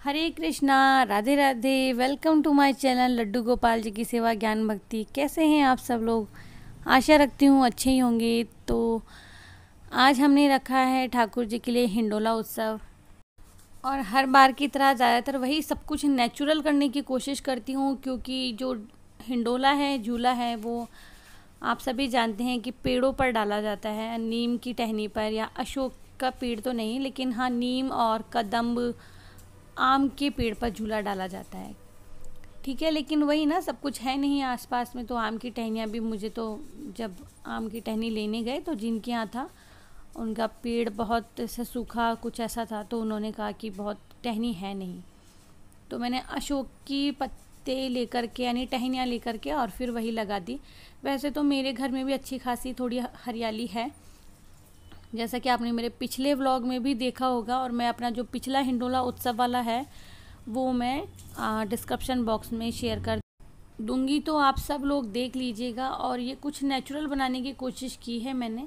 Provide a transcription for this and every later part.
Hare Krishna, Radhe Radhe. Welcome to my channel Laddu Gopal ji की सेवा ज्ञान भक्ति। कैसे हैं आप सब लोग? आशा रखती हूँ अच्छे ही होंगे। तो आज हमने रखा है ठाकुर जी के लिए हिंडोला उत्सव, और हर बार की तरह ज़्यादातर वही सब कुछ नेचुरल करने की कोशिश करती हूँ, क्योंकि जो हिंडोला है, झूला है, वो आप सभी जानते हैं कि पेड़ों पर डाला जाता है, नीम की टहनी पर, या अशोक का पेड़ तो नहीं, लेकिन हाँ नीम और कदम्ब, आम के पेड़ पर झूला डाला जाता है। ठीक है, लेकिन वही ना, सब कुछ है नहीं आसपास में, तो आम की टहनियाँ भी, मुझे तो जब आम की टहनी लेने गए तो जिनके यहाँ था उनका पेड़ बहुत ऐसा सूखा कुछ ऐसा था, तो उन्होंने कहा कि बहुत टहनी है नहीं। तो मैंने अशोक की पत्ते लेकर के, यानी टहनियाँ लेकर के, और फिर वही लगा दी। वैसे तो मेरे घर में भी अच्छी खासी थोड़ी हरियाली है, जैसा कि आपने मेरे पिछले व्लॉग में भी देखा होगा। और मैं अपना जो पिछला हिंडोला उत्सव वाला है वो मैं डिस्क्रिप्शन बॉक्स में शेयर कर दूंगी, तो आप सब लोग देख लीजिएगा। और ये कुछ नेचुरल बनाने की कोशिश की है मैंने,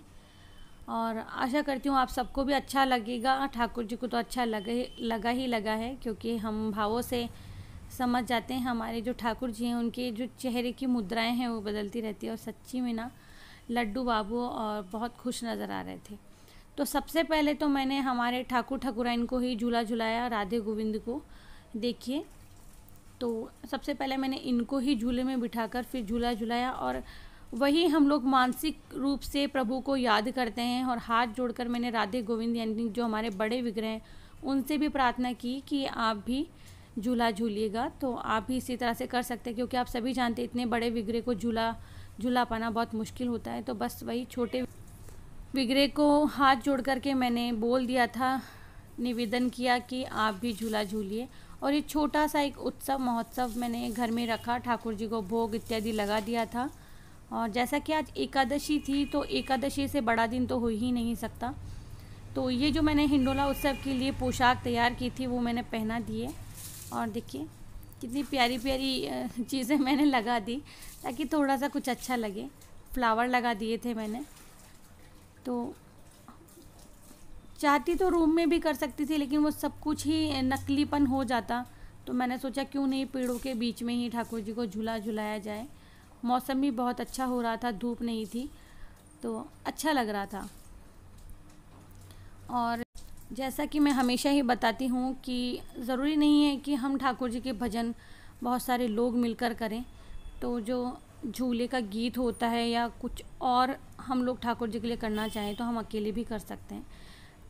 और आशा करती हूँ आप सबको भी अच्छा लगेगा। ठाकुर जी को तो अच्छा लगा है, क्योंकि हम भावों से समझ जाते हैं। हमारे जो ठाकुर जी हैं उनके जो चेहरे की मुद्राएं हैं वो बदलती रहती है, और सच्ची में ना लड्डू बाबू और बहुत खुश नज़र आ रहे थे। तो सबसे पहले तो मैंने हमारे ठाकुर ठाकुराइन को ही झूला झुलाया, राधे गोविंद को। देखिए, तो सबसे पहले मैंने इनको ही झूले में बिठाकर फिर झूला झुलाया, और वही हम लोग मानसिक रूप से प्रभु को याद करते हैं। और हाथ जोड़कर मैंने राधे गोविंद, यानी जो हमारे बड़े विग्रह हैं, उनसे भी प्रार्थना की कि आप भी झूला झूलिएगा। तो आप भी इसी तरह से कर सकते हैं, क्योंकि आप सभी जानते हैं इतने बड़े विग्रह को झूला पाना बहुत मुश्किल होता है। तो बस वही छोटे विग्रह को हाथ जोड़ करके मैंने बोल दिया था, निवेदन किया कि आप भी झूला झूलिए। और ये छोटा सा एक उत्सव महोत्सव मैंने घर में रखा, ठाकुर जी को भोग इत्यादि लगा दिया था। और जैसा कि आज एकादशी थी, तो एकादशी से बड़ा दिन तो हो ही नहीं सकता। तो ये जो मैंने हिंडोला उत्सव के लिए पोशाक तैयार की थी वो मैंने पहना दिए, और देखिए कितनी प्यारी प्यारी चीज़ें मैंने लगा दी, ताकि थोड़ा सा कुछ अच्छा लगे। फ्लावर लगा दिए थे मैंने। तो चाहती तो रूम में भी कर सकती थी, लेकिन वो सब कुछ ही नकलीपन हो जाता, तो मैंने सोचा क्यों नहीं पेड़ों के बीच में ही ठाकुर जी को झूला झुलाया जाए। मौसम भी बहुत अच्छा हो रहा था, धूप नहीं थी, तो अच्छा लग रहा था। और जैसा कि मैं हमेशा ही बताती हूँ कि ज़रूरी नहीं है कि हम ठाकुर जी के भजन बहुत सारे लोग मिलकर करें। तो जो झूले का गीत होता है या कुछ और हम लोग ठाकुर जी के लिए करना चाहें तो हम अकेले भी कर सकते हैं।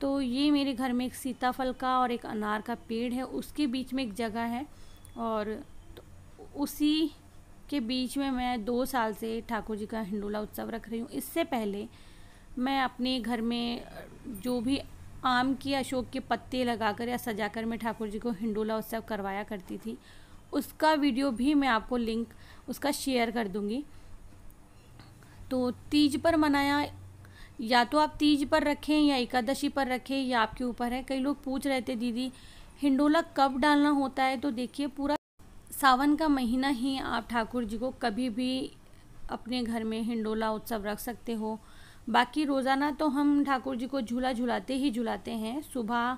तो ये मेरे घर में एक सीताफल का और एक अनार का पेड़ है, उसके बीच में एक जगह है, और तो उसी के बीच में मैं 2 साल से ठाकुर जी का हिंडोला उत्सव रख रही हूँ। इससे पहले मैं अपने घर में जो भी आम की, अशोक के पत्ते लगाकर या सजाकर मैं ठाकुर जी को हिंडोला उत्सव करवाया करती थी, उसका वीडियो भी मैं आपको लिंक उसका शेयर कर दूंगी। तो तीज पर मनाया, या तो आप तीज पर रखें या एकादशी पर रखें, या आपके ऊपर है। कई लोग पूछ रहे थे दीदी हिंडोला कब डालना होता है, तो देखिए पूरा सावन का महीना ही आप ठाकुर जी को कभी भी अपने घर में हिंडोला उत्सव रख सकते हो। बाकी रोज़ाना तो हम ठाकुर जी को झूला झुलाते ही झुलाते हैं। सुबह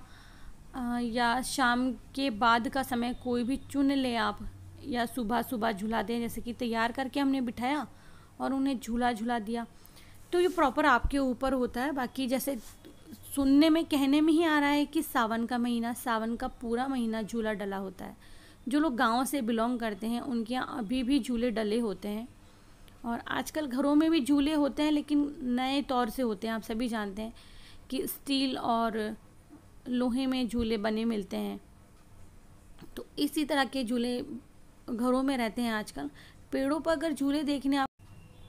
या शाम के बाद का समय कोई भी चुन ले आप, या सुबह सुबह झुला दें, जैसे कि तैयार करके हमने बिठाया और उन्हें झूला झुला दिया। तो ये प्रॉपर आपके ऊपर होता है। बाकी जैसे सुनने में, कहने में ही आ रहा है कि सावन का महीना, सावन का पूरा महीना झूला डला होता है। जो लोग गांव से बिलोंग करते हैं उनके यहाँ अभी भी झूले डले होते हैं, और आजकल घरों में भी झूले होते हैं, लेकिन नए तौर से होते हैं। आप सभी जानते हैं कि स्टील और लोहे में झूले बने मिलते हैं, तो इसी तरह के झूले घरों में रहते हैं आजकल। पेड़ों पर अगर झूले देखने आप,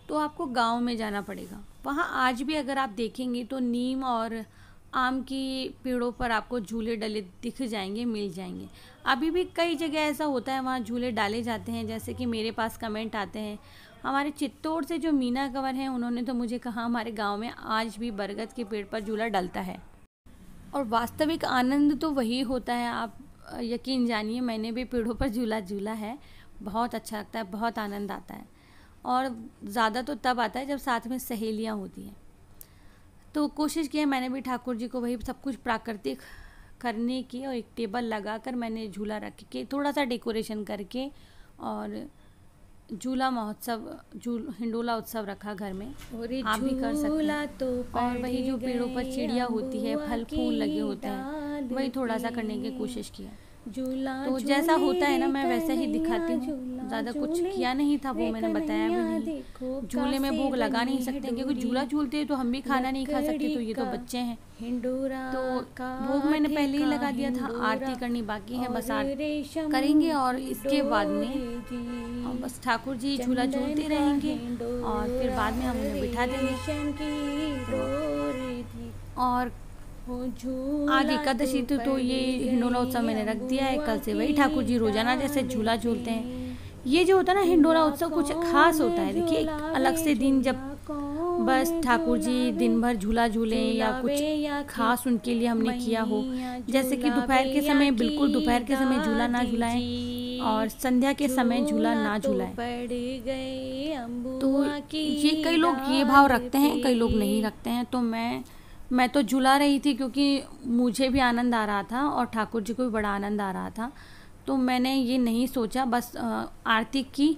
तो आपको गांव में जाना पड़ेगा। वहाँ आज भी अगर आप देखेंगे तो नीम और आम की पेड़ों पर आपको झूले डले दिख जाएंगे, मिल जाएंगे। अभी भी कई जगह ऐसा होता है, वहाँ झूले डाले जाते हैं। जैसे कि मेरे पास कमेंट आते हैं, हमारे चित्तौड़ से जो मीना कंवर हैं उन्होंने तो मुझे कहा हमारे गांव में आज भी बरगद के पेड़ पर झूला डलता है। और वास्तविक आनंद तो वही होता है, आप यकीन जानिए। मैंने भी पेड़ों पर झूला झूला है, बहुत अच्छा लगता है, बहुत आनंद आता है। और ज़्यादा तो तब आता है जब साथ में सहेलियाँ होती हैं। तो कोशिश की है मैंने भी ठाकुर जी को वही सब कुछ प्राकृतिक करने की और एक टेबल लगाकर मैंने झूला रख के थोड़ा सा डेकोरेशन करके और झूला महोत्सव हिंडोला उत्सव रखा घर में। आप भी कर सकते हैं। तो और वही जो पेड़ों पर चिड़िया होती है, फल फूल लगे होते हैं, वही थोड़ा सा करने की कोशिश किया। तो जैसा होता है ना, मैं वैसा ही दिखाती हूँ। ज़्यादा कुछ किया नहीं था, वो मैंने बताया भी नहीं। झूले में भोग लगा नहीं सकते क्योंकि झूला झूलते तो हम भी खाना नहीं खा सकते, तो ये तो बच्चे हैं। तो भोग मैंने पहले ही लगा दिया था। आरती करनी बाकी है, बस आरती करेंगे और इसके बाद में बस ठाकुर जी झूला झूलते रहेंगे और फिर बाद में हम उन्हें बिठा देंगे। और आज एकादशी तो ये हिंडोला उत्सव मैंने रख दिया है। कल से वही ठाकुर जी रोजाना जैसे झूला झूलते हैं। ये जो होता है ना हिंडोला उत्सव, कुछ खास होता है। देखिए, एक अलग से दिन जब बस ठाकुर जी दिन भर झूला झूलें या कुछ खास उनके लिए हमने किया हो, जैसे कि दोपहर के समय, बिल्कुल दोपहर के समय झूला ना झुलाएं और संध्या के समय झूला ना झुलाएं। तो ये कई लोग ये भाव रखते हैं, कई लोग नहीं रखते हैं। तो मैं तो झुला रही थी क्योंकि मुझे भी आनंद आ रहा था और ठाकुर जी को भी बड़ा आनंद आ रहा था। तो मैंने ये नहीं सोचा, बस आरती की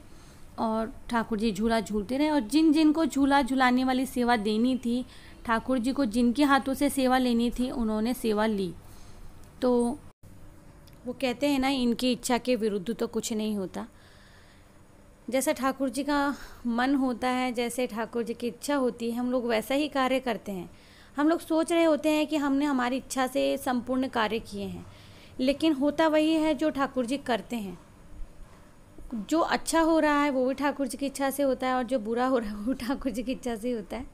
और ठाकुर जी झूला झूलते रहे। और जिन जिन को झूला झुलाने वाली सेवा देनी थी, ठाकुर जी को जिनके हाथों से सेवा लेनी थी, उन्होंने सेवा ली। तो वो कहते हैं ना, इनकी इच्छा के विरुद्ध तो कुछ नहीं होता। जैसा ठाकुर जी का मन होता है, जैसे ठाकुर जी की इच्छा होती है, हम लोग वैसा ही कार्य करते हैं। हम लोग सोच रहे होते हैं कि हमने हमारी इच्छा से संपूर्ण कार्य किए हैं, लेकिन होता वही है जो ठाकुर जी करते हैं। जो अच्छा हो रहा है वो भी ठाकुर जी की इच्छा से होता है और जो बुरा हो रहा है वो ठाकुर जी की इच्छा से होता है,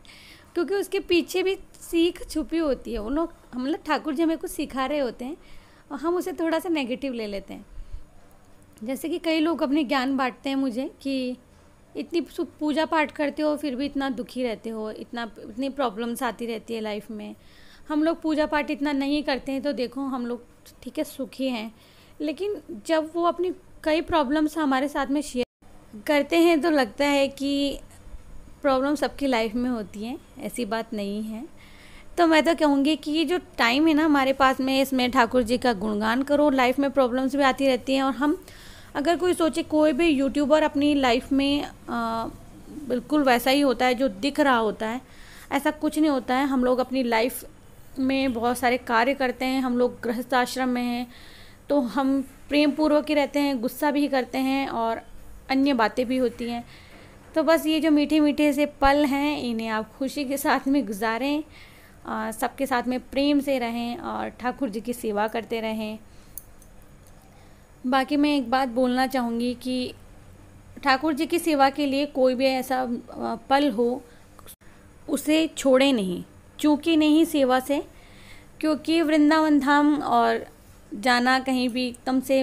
क्योंकि उसके पीछे भी सीख छुपी होती है। वो लोग मतलब ठाकुर जी हमें कुछ सिखा रहे होते हैं और हम उसे थोड़ा सा नेगेटिव ले लेते हैं। जैसे कि कई लोग अपने ज्ञान बांटते हैं मुझे कि इतनी पूजा पाठ करते हो फिर भी इतना दुखी रहते हो, इतनी प्रॉब्लम्स आती रहती है लाइफ में। हम लोग पूजा पाठ इतना नहीं करते हैं तो देखो हम लोग ठीक है सुखी हैं, लेकिन जब वो अपनी कई प्रॉब्लम्स हमारे साथ में शेयर करते हैं तो लगता है कि प्रॉब्लम सबकी लाइफ में होती हैं, ऐसी बात नहीं है। तो मैं तो कहूँगी कि ये जो टाइम है ना हमारे पास में, इसमें ठाकुर जी का गुणगान करो। लाइफ में प्रॉब्लम्स भी आती रहती हैं और हम अगर कोई सोचे, कोई भी यूट्यूबर अपनी लाइफ में बिल्कुल वैसा ही होता है जो दिख रहा होता है, ऐसा कुछ नहीं होता है। हम लोग अपनी लाइफ में बहुत सारे कार्य करते हैं। हम लोग गृहस्थ आश्रम में हैं तो हम प्रेम पूर्वक ही रहते हैं, गुस्सा भी करते हैं और अन्य बातें भी होती हैं। तो बस ये जो मीठे मीठे से पल हैं, इन्हें आप खुशी के साथ में गुजारें, सबके साथ में प्रेम से रहें और ठाकुर जी की सेवा करते रहें। बाकी मैं एक बात बोलना चाहूँगी कि ठाकुर जी की सेवा के लिए कोई भी ऐसा पल हो, उसे छोड़े नहीं, चूके नहीं सेवा से, क्योंकि वृंदावन धाम और जाना कहीं भी एकदम से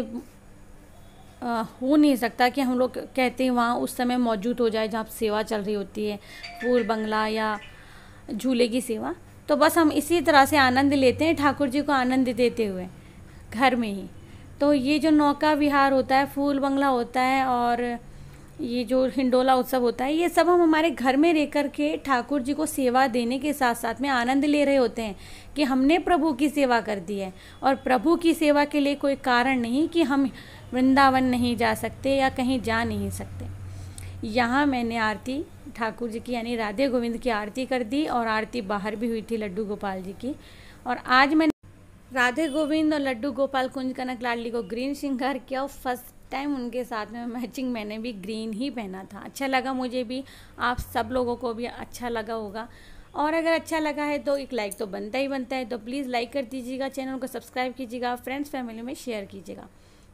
हो नहीं सकता कि हम लोग कहते हैं वहाँ उस समय मौजूद हो जाए जहाँ सेवा चल रही होती है, फूल बंगला या झूले की सेवा। तो बस हम इसी तरह से आनंद लेते हैं, ठाकुर जी को आनंद देते हुए घर में ही। तो ये जो नौका विहार होता है, फूल बंगला होता है और ये जो हिंडोला उत्सव होता है, ये सब हम हमारे घर में रह कर के ठाकुर जी को सेवा देने के साथ साथ में आनंद ले रहे होते हैं कि हमने प्रभु की सेवा कर दी है। और प्रभु की सेवा के लिए कोई कारण नहीं कि हम वृंदावन नहीं जा सकते या कहीं जा नहीं सकते। यहाँ मैंने आरती ठाकुर जी की यानी राधे गोविंद की आरती कर दी और आरती बाहर भी हुई थी लड्डू गोपाल जी की। और आज मैंने राधे गोविंद और लड्डू गोपाल कुंज कनक लाडली को ग्रीन श्रृंगार किया और फर्स्ट टाइम उनके साथ में मैचिंग मैंने भी ग्रीन ही पहना था। अच्छा लगा मुझे भी, आप सब लोगों को भी अच्छा लगा होगा। और अगर अच्छा लगा है तो एक लाइक तो बनता ही बनता है, तो प्लीज़ लाइक कर दीजिएगा, चैनल को सब्सक्राइब कीजिएगा, फ्रेंड्स फैमिली में शेयर कीजिएगा।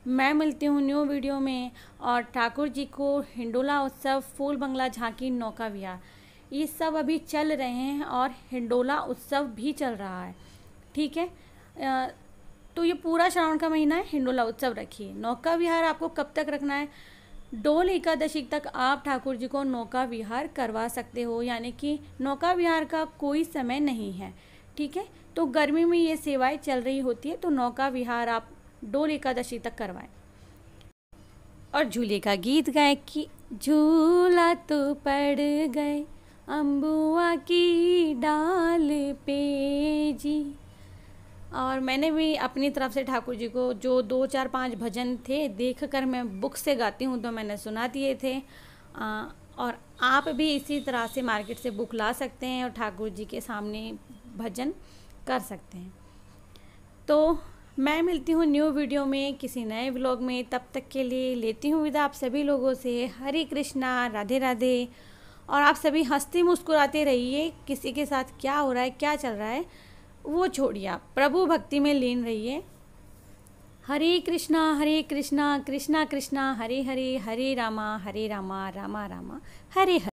मैं मिलती हूँ न्यू वीडियो में। और ठाकुर जी को हिंडोला उत्सव, फूल बंगला, झांकी, नौका विहार, ये सब अभी चल रहे हैं और हिंडोला उत्सव भी चल रहा है, ठीक है। तो ये पूरा श्रावण का महीना है, हिंडोला उत्सव रखिए। नौका विहार आपको कब तक रखना है? डोल एकादशी तक आप ठाकुर जी को नौका विहार करवा सकते हो, यानी कि नौका विहार का कोई समय नहीं है, ठीक है। तो गर्मी में ये सेवाएं चल रही होती है, तो नौका विहार आप डोल एकादशी तक करवाएं। और झूले का गीत गाए कि झूला तो पड़ गए अम्बुआ की डाल पे जी, और मैंने भी अपनी तरफ से ठाकुर जी को जो 2 4 5 भजन थे देखकर मैं बुक से गाती हूँ तो मैंने सुना दिए थे। और आप भी इसी तरह से मार्केट से बुक ला सकते हैं और ठाकुर जी के सामने भजन कर सकते हैं। तो मैं मिलती हूँ न्यू वीडियो में किसी नए व्लॉग में, तब तक के लिए लेती हूँ विदा आप सभी लोगों से। हरे कृष्णा, राधे राधे। और आप सभी हंसते मुस्कुराते रहिए, किसी के साथ क्या हो रहा है क्या चल रहा है वो छोड़िए, आप प्रभु भक्ति में लीन रहिए। हरे कृष्णा कृष्णा कृष्णा हरे हरे, हरे रामा रामा रामा हरे हरे।